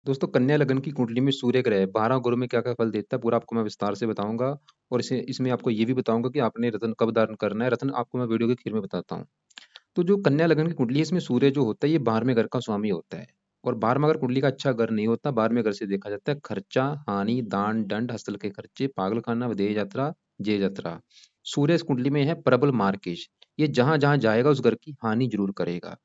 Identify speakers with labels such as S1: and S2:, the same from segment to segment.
S1: दोस्तों, कन्या लगन की कुंडली में सूर्य ग्रह 12 गुरु में क्या-क्या फल देता है, पूरा आपको मैं विस्तार से बताऊँगा। और इसे इसमें आपको ये भी बताऊँगा कि आपने रत्न कब धारण करना है। रत्न आपको मैं वीडियो के आखिर में बताता हूँ। तो जो कन्या लगन की कुंडली है, इसमें सूर्य जो होता है, ये 12वें घर का स्वामी होता है। और 12वां घर कुंडली का अच्छा घर नहीं होता, 12वें घर से देखा जाता है खर्चा, हानि, दान, दंड, हस्तल के खर्चे, पागलखाना, विदेह यात्रा, जेल यात्रा। सूर्य इस कुंडली में है प्रबल मार्केश। ये जहाँ-जहाँ जाएगा उस घर की हानि ज़रूर करेगा।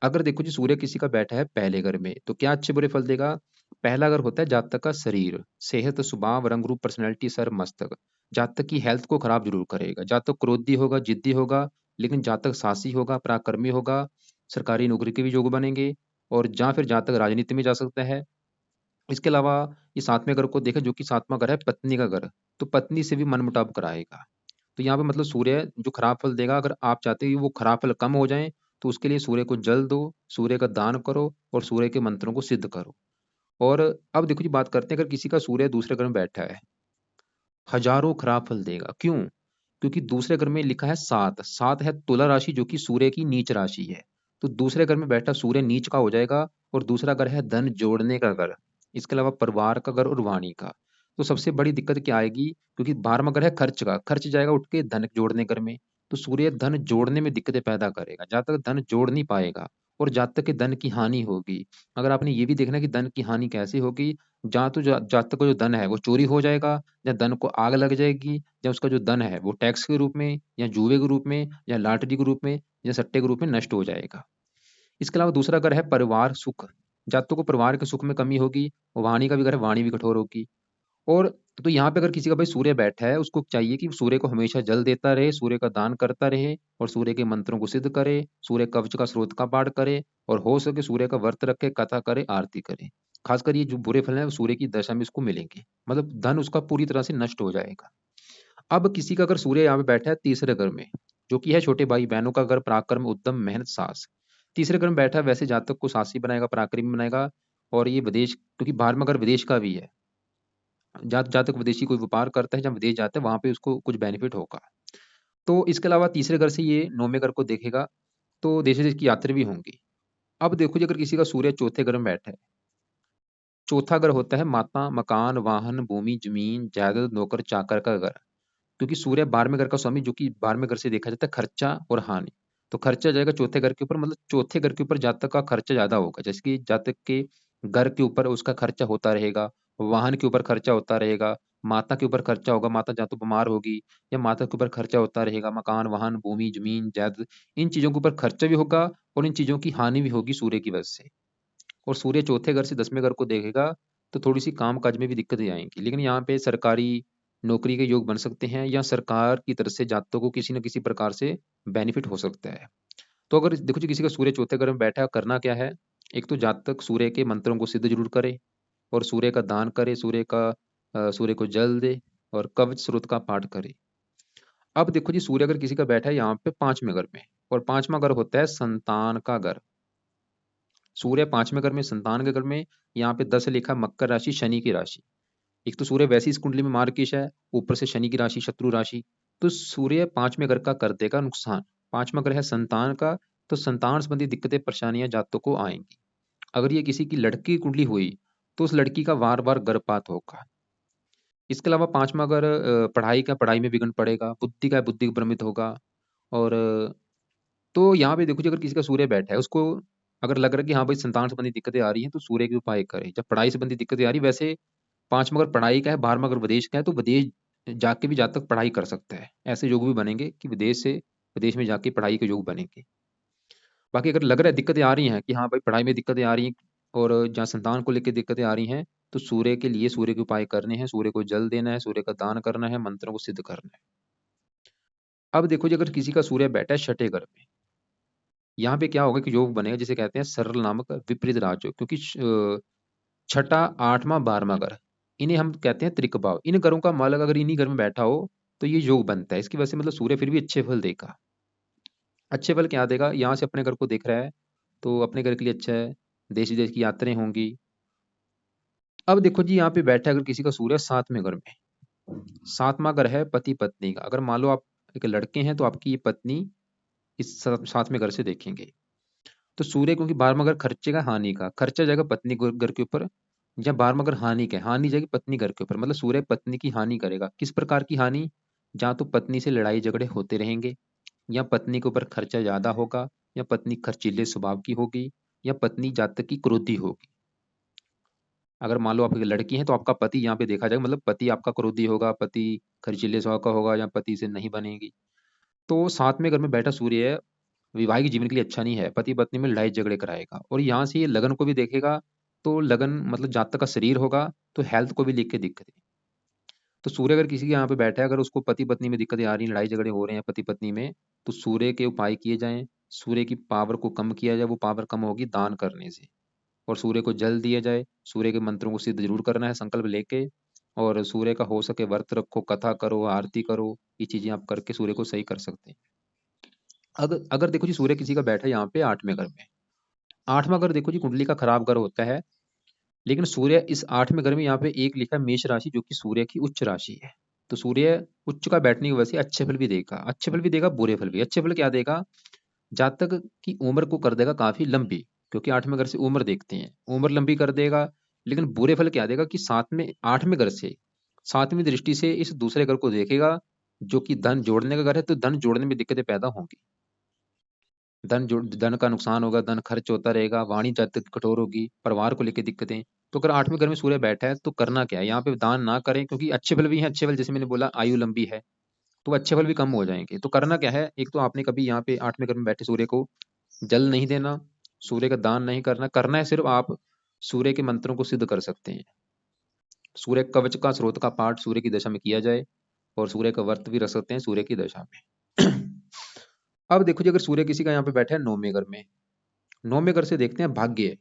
S1: अगर देखो जी, सूर्य किसी का बैठा है पहले घर में, तो क्या अच्छे बुरे फल देगा? पहला घर होता है जातक का शरीर, सेहत, स्वभाव, रंग रूप, पर्सनैलिटी, सर, मस्तक। जातक की हेल्थ को खराब ज़रूर करेगा। जातक क्रोधी होगा, ज़िद्दी होगा, लेकिन जातक साहसी होगा, पराक्रमी होगा, सरकारी नौकरी के भी योग बनेंगे। और या फिर जातक राजनीति में जा सकता है। इसके अलावा ये 7वें घर को देखें, जो कि 7वां घर है पत्नी का घर, तो पत्नी से भी मनमुटाव कराएगा। तो यहाँ पे मतलब सूर्य जो खराब फल देगा, अगर आप चाहते हो कि वो खराब फल कम हो जाएँ, तो उसके लिए सूर्य को जल दो, सूर्य का दान करो और सूर्य के मंत्रों को सिद्ध करो। और अब देखो जी, बात करते हैं, अगर किसी का सूर्य दूसरे घर में बैठा है, हज़ारों खराब फल देगा। क्यों? क्योंकि दूसरे घर में लिखा है 7, 7 है तुला राशि, जो कि सूर्य की नीच राशि है। तो दूसरे घर में बैठा सूर्य नीच का हो जाएगा। और दूसरा घर है धन जोड़ने का घर। इसके अलावा परिवार का घर और वाणी का। तो सबसे बड़ी दिक्कत क्या आएगी? क्योंकि 12वां घर है खर्च का, खर्च जाएगा उठ के धन जोड़ने घर में। तो सूर्य धन जोड़ने में दिक्कतें पैदा करेगा। जहाँ तक धन जोड़ नहीं पाएगा और जहाँ तक कि धन की हानि होगी। अगर आपने ये भी देखना है कि धन की हानि कैसे होगी, जहाँ तो जातक का जो धन है वो चोरी हो जाएगा, या धन को आग लग जाएगी, या उसका जो धन है वो टैक्स के रूप में, या जुए के रूप में, या लॉटरी के रूप में, या सट्टे के रूप में नष्ट हो जाएगा। इसके अलावा दूसरा घर है परिवार सुख। जातकों को परिवार के सुख में कमी होगी। वाणी का भी घर है, वाणी भी कठोर होगी। और तो यहाँ पे अगर किसी का भाई सूर्य बैठा है, उसको चाहिए कि सूर्य को हमेशा जल देता रहे, सूर्य का दान करता रहे और सूर्य के मंत्रों को सिद्ध करे, सूर्य कवच का स्रोत का पाठ करे और हो सके सूर्य का व्रत रखे, कथा करे, आरती करे। खासकर ये जो बुरे फल हैं वो सूर्य की दशा में इसको मिलेंगे। मतलब धन उसका पूरी तरह से नष्ट हो जाएगा। अब किसी का अगर सूर्य यहाँ पे बैठा है तीसरे घर में, जो कि है छोटे भाई बहनों का घर, पराक्रम, उद्यम, मेहनत, साहस। तीसरे घर में बैठा है, वैसे जातक को साहसी बनाएगा, पराक्रमी बनाएगा। और ये विदेश, क्योंकि 12वां घर विदेश का भी है। जहाँ तक विदेशी कोई व्यापार करता है, जहाँ विदेश जाता है, वहाँ पे उसको कुछ बेनिफिट होगा। तो इसके अलावा तीसरे घर से ये 9वें घर को देखेगा, तो देश-विदेश की यात्रा भी होंगी। अब देखो जी, अगर किसी का सूर्य चौथे घर में बैठा है, चौथा घर होता है माता, मकान, वाहन, भूमि, ज़मीन, जायदाद, नौकर, चाकर का घर। क्योंकि सूर्य 12वें घर का स्वामी, जो कि 12वें घर से देखा जाता है खर्चा और हानि। तो खर्चा जाएगा चौथे घर के ऊपर, मतलब चौथे घर के ऊपर जातक का खर्चा ज़्यादा होगा। जैसे कि जातक के घर के ऊपर उसका खर्चा होता रहेगा, वाहन के ऊपर खर्चा होता रहेगा, माता के ऊपर खर्चा होगा, माता या तो बीमार होगी, या माता के ऊपर खर्चा होता रहेगा, मकान, वाहन, भूमि, ज़मीन, जायदाद, इन चीज़ों के ऊपर खर्चा भी होगा और इन चीज़ों की हानि भी होगी सूर्य की वजह से। और सूर्य चौथे घर से 10वें घर को देखेगा, तो थोड़ी-सी काम-काज में भी दिक्कतें आएँगी। लेकिन यहाँ पे सरकारी नौकरी के योग बन सकते हैं, या सरकार की तरफ से जातकों को किसी न किसी प्रकार से बेनिफिट हो सकता है। तो अगर देखो जी, किसी का सूर्य चौथे घर में बैठा है, करना क्या है? एक तो जातक सूर्य के मंत्रों को सिद्ध ज़रूर करे और सूर्य का दान करे, सूर्य को जल दे और कवच स्रोत का पाठ करे। अब देखो जी, सूर्य अगर किसी का बैठा है यहाँ पे 5वें घर में, और 5वां घर होता है संतान का घर। सूर्य 5वें घर में, संतान के घर में, यहाँ पे 10 लिखा मकर राशि, शनि की राशि। एक तो सूर्य वैसे ही इस कुंडली में मार्गशीर्ष है, ऊपर से शनि की राशि, शत्रु राशि। तो सूर्य 5वें घर का कर देगा नुकसान। 5वां घर है संतान का, तो संतान संबंधी दिक्कतें, परेशानियां जातकों को आएंगी। अगर ये किसी की लड़की की कुंडली हुई, तो उस लड़की का बार-बार गर्भपात होगा। इसके अलावा 5वां घर पढ़ाई में विघ्न पड़ेगा, बुद्धि का है, बुद्धि भ्रमित होगा। और तो यहाँ पे देखो जी, अगर किसी का सूर्य बैठा है, उसको अगर लग रहा है कि हाँ भाई संतान संबंधी दिक्कतें आ रही हैं, तो सूर्य के उपाय करें। जब पढ़ाई संबंधी दिक्कतें आ रही, वैसे 5वां अगर पढ़ाई का है, 12वां अगर विदेश का है, तो विदेश जाके भी जातक पढ़ाई कर सकता है। ऐसे योग भी बनेंगे कि विदेश में जाके पढ़ाई के योग बनेंगे। बाकी अगर लग रहा है दिक्कतें आ रही हैं कि हाँ भाई पढ़ाई में दिक्कतें आ रही हैं, और जहाँ संतान को लेके दिक्कतें आ रही हैं, तो सूर्य के लिए सूर्य के उपाय करने हैं, सूर्य को जल देना है, सूर्य का दान करना है, मंत्रों को सिद्ध करना है। अब देखो जी, अगर किसी का सूर्य बैठा है छठे घर में, यहाँ पे क्या होगा कि योग बनेगा जिसे कहते हैं सरल नामक विपरीत राजयोग। क्योंकि छठा, 8वां, 12वां घर, इन्हें हम कहते हैं त्रिक भाव। इन घरों का मालक अगर इन्हीं घर में बैठा हो, तो ये योग बनता है। इसकी वजह से मतलब सूर्य फिर भी अच्छे फल देगा। अच्छे फल क्या देगा? यहाँ से अपने घर को देख रहा है, तो अपने घर के लिए अच्छा है। देश विदेश की यात्राएं होंगी। अब देखो जी, यहाँ पे बैठा है अगर किसी का सूर्य 7वें घर में, 7वां घर है पति पत्नी का। अगर मान लो आप एक लड़के हैं, तो आपकी ये पत्नी इस 7वें घर से देखेंगे। तो सूर्य, क्योंकि 12वां घर खर्चे का, हानि का, खर्चा जाएगा पत्नी घर के ऊपर। या 12वां घर हानि का है, हानि जाएगी पत्नी घर के ऊपर, मतलब सूर्य पत्नी की हानि करेगा। किस प्रकार की हानि? या तो पत्नी से लड़ाई झगड़े होते रहेंगे, या पत्नी के ऊपर खर्चा ज्यादा होगा, या पत्नी खर्चीले स्वभाव की होगी, या पत्नी जातक की क्रोधी होगी। अगर मान लो आप एक लड़की हैं तो आपका पति यहाँ पे देखा जाएगा, मतलब पति आपका क्रोधी होगा, पति खर्चीले स्वभाव का होगा, या पति से नहीं बनेगी। तो 7वें घर में बैठा सूर्य वैवाहिक जीवन के लिए अच्छा नहीं है, पति पत्नी में लड़ाई झगड़े कराएगा। और यहाँ से ये लगन को भी देखेगा, तो लगन मतलब जातक का शरीर होगा, तो हेल्थ को भी लिख के दिक्कत है। तो सूर्य अगर किसी के यहाँ पे बैठा है, अगर उसको पति पत्नी में दिक्कतें आ रही हैं, लड़ाई झगड़े हो रहे हैं पति पत्नी में, तो सूर्य के उपाय किए जाएं, सूर्य की पावर को कम किया जाए। वो पावर कम होगी दान करने से। और सूर्य को जल दिया जाए, सूर्य के मंत्रों को सिद्ध जरूर करना है संकल्प लेके। और सूर्य का हो सके व्रत रखो, कथा करो, आरती करो, ये चीजें आप करके सूर्य को सही कर सकते हैं। अगर अगर देखो जी सूर्य किसी का बैठा है यहाँ पे 8वें घर में, 8वां घर देखो जी कुंडली का खराब घर होता है। लेकिन सूर्य इस 8वें घर में यहाँ पे एक लिखा है मेष राशि, जो कि सूर्य की उच्च राशि है। तो सूर्य उच्च का बैठने की वजह से अच्छे फल भी देगा, अच्छे फल भी देगा, बुरे फल भी। अच्छे फल क्या देगा? जातक की उम्र को कर देगा काफी लंबी, क्योंकि 8वें घर से उम्र देखते हैं, उम्र लंबी कर देगा। लेकिन बुरे फल क्या देगा? कि 8वें घर से 7वीं दृष्टि से इस दूसरे घर को देखेगा, जो कि धन जोड़ने का घर है, तो धन जोड़ने में दिक्कतें पैदा होंगी। धन का नुकसान होगा, धन खर्च होता रहेगा, वाणी जातक की कठोर होगी, परिवार को लेकर दिक्कतें। तो अगर 8वें घर में सूर्य बैठा है तो करना क्या है? यहाँ पे दान ना करें, क्योंकि अच्छे फल भी हैं। अच्छे फल जैसे मैंने बोला आयु लंबी है, तो अच्छे फल भी कम हो जाएंगे। तो करना क्या है? एक तो आपने कभी यहाँ पे 8वें घर में बैठे सूर्य को जल नहीं देना, सूर्य का दान नहीं करना। करना है सिर्फ आप सूर्य के मंत्रों को सिद्ध कर सकते हैं। सूर्य कवच का स्रोत का पाठ सूर्य की दशा में किया जाए, और सूर्य का व्रत भी रख सकते हैं सूर्य की दशा में। अब देखो जी, अगर सूर्य किसी का यहाँ पे बैठा है 9वें घर में, 9वें घर से देखते हैं भाग्य।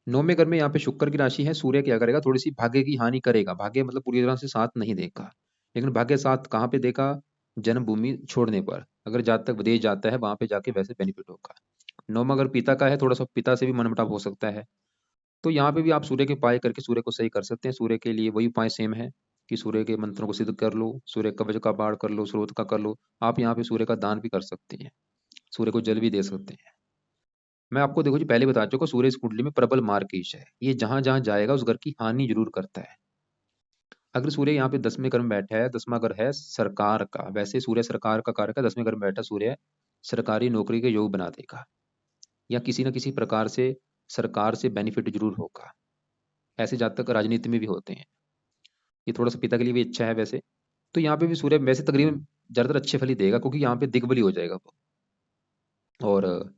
S1: 9वें घर में यहाँ पे शुक्र की राशि है, सूर्य क्या करेगा? थोड़ी सी भाग्य की हानि करेगा। भाग्य मतलब पूरी तरह से साथ नहीं देगा, लेकिन भाग्य साथ कहाँ पे देगा? जन्मभूमि छोड़ने पर। अगर जातक विदेश जाता है वहां पे जाके वैसे बेनिफिट होगा। 9वां घर पिता का है, थोड़ा सा पिता से भी मनमुटाव हो सकता है। तो यहाँ पे भी आप सूर्य के उपाय करके सूर्य को सही कर सकते हैं। सूर्य के लिए वही उपाय सेम है कि सूर्य के मंत्रों को सिद्ध कर लो, सूर्य कवच का पाठ कर लो, स्रोत का कर लो। आप यहाँ पे सूर्य का दान भी कर सकते हैं, सूर्य को जल भी दे सकते हैं। मैं आपको देखो जी पहले बता चुका, सूर्य इस कुंडली में प्रबल मार्गीश है। ये जहां जहां जाएगा उस घर की हानि जरूर करता है। अगर सूर्य यहाँ पे 10वें घर में बैठा है, 10वां घर है सरकार का, वैसे सूर्य सरकार का कारक है। 10वें घर में बैठा सूर्य सरकारी नौकरी के योग बना देगा, या किसी न किसी प्रकार से सरकार से बेनिफिट जरूर होगा। ऐसे जातक राजनीति में भी होते हैं। ये थोड़ा सा पिता के लिए भी अच्छा है वैसे। तो यहाँ पे भी सूर्य वैसे तकरीबन ज्यादातर अच्छे फल ही देगा, क्योंकि यहाँ पे दिग्बली हो जाएगा वो। और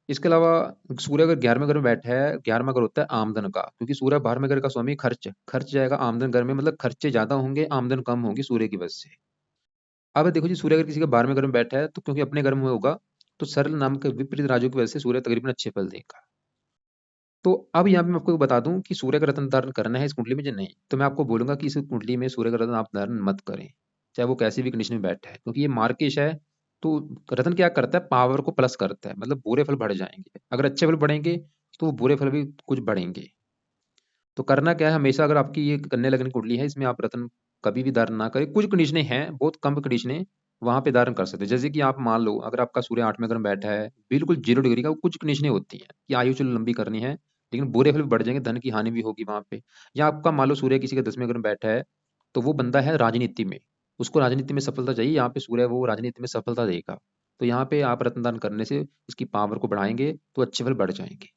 S1: इसके अलावा सूर्य अगर 11वें घर में बैठा है, 11वां घर होता है आमदन का, क्योंकि सूर्य 12वें घर का स्वामी खर्च खर्च जाएगा आमदन घर में, मतलब खर्चे ज्यादा होंगे, आमदन कम होगी सूर्य की वजह से। अब देखो जी सूर्य अगर किसी का 12वें घर में बैठा है, तो क्योंकि अपने घर में होगा, तो सरल नाम के विपरीत राजयोग की वजह से सूर्य तकरीबन अच्छे फल देगा। तो अब यहाँ पे मैं आपको बता दूं कि सूर्य का रत्न धारण करना है इस कुंडली में या नहीं। तो मैं आपको बोलूंगा कि इस कुंडली में सूर्य का रत्न आप धारण मत करें, चाहे वो कैसी भी कंडीशन में बैठा है, क्योंकि ये मार्केश है। तो रत्न क्या करता है? पावर को प्लस करता है, मतलब बुरे फल बढ़ जाएंगे। अगर अच्छे फल बढ़ेंगे तो वो बुरे फल भी कुछ बढ़ेंगे। तो करना क्या है? हमेशा अगर आपकी ये कन्या लग्न की कुंडली है, इसमें आप रत्न कभी भी धारण ना करें। कुछ कंडीशनें हैं, बहुत कम कंडीशनें वहां पे धारण कर सकते हैं। जैसे कि आप मान लो अगर आपका सूर्य 8वें घर में बैठा है बिल्कुल 0 डिग्री का, कुछ कंडीशनें होती हैं कि आयु चलो लंबी करनी है, लेकिन बुरे फल भी बढ़ जाएंगे, धन की हानि भी होगी वहां पे। या आपका मान लो सूर्य किसी के 10वें घर में बैठा है, तो वो बंदा है राजनीति में, उसको राजनीति में सफलता चाहिए, यहाँ पे सूर्य वो राजनीति में सफलता देगा। तो यहाँ पे आप रत्नदान करने से इसकी पावर को बढ़ाएंगे, तो अच्छे फल बढ़ जाएंगे।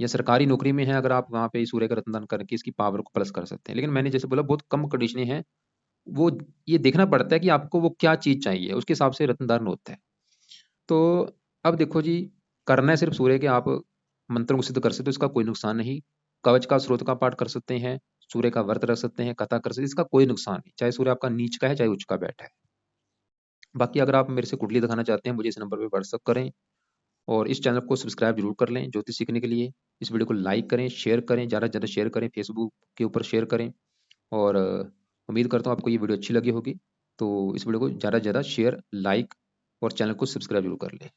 S1: या सरकारी नौकरी में है, अगर आप वहाँ पे सूर्य का रत्नदान करके इसकी पावर को प्लस कर सकते हैं। लेकिन मैंने जैसे बोला बहुत कम कंडीशनें हैं। वो ये देखना पड़ता है कि आपको वो क्या चीज चाहिए, उसके हिसाब से रत्नदान होता है। तो अब देखो जी, करना है सिर्फ सूर्य के आप मंत्रों को सिद्ध कर सकते हो, इसका कोई नुकसान नहीं। कवच का स्रोत का पाठ कर सकते हैं, सूर्य का व्रत रख सकते हैं, कथा कर सकते हैं, इसका कोई नुकसान नहीं, चाहे सूर्य आपका नीच का है चाहे उच्च का बैठा है। बाकी अगर आप मेरे से कुंडली दिखाना चाहते हैं, मुझे इस नंबर पर व्हाट्सअप करें, और इस चैनल को सब्सक्राइब जरूर कर लें ज्योतिष सीखने के लिए। इस वीडियो को लाइक करें, शेयर करें, ज़्यादा से ज़्यादा शेयर करें, फेसबुक के ऊपर शेयर करें। और उम्मीद करता हूँ आपको ये वीडियो अच्छी लगी होगी। तो इस वीडियो को ज़्यादा से ज़्यादा शेयर, लाइक और चैनल को सब्सक्राइब जरूर कर लें।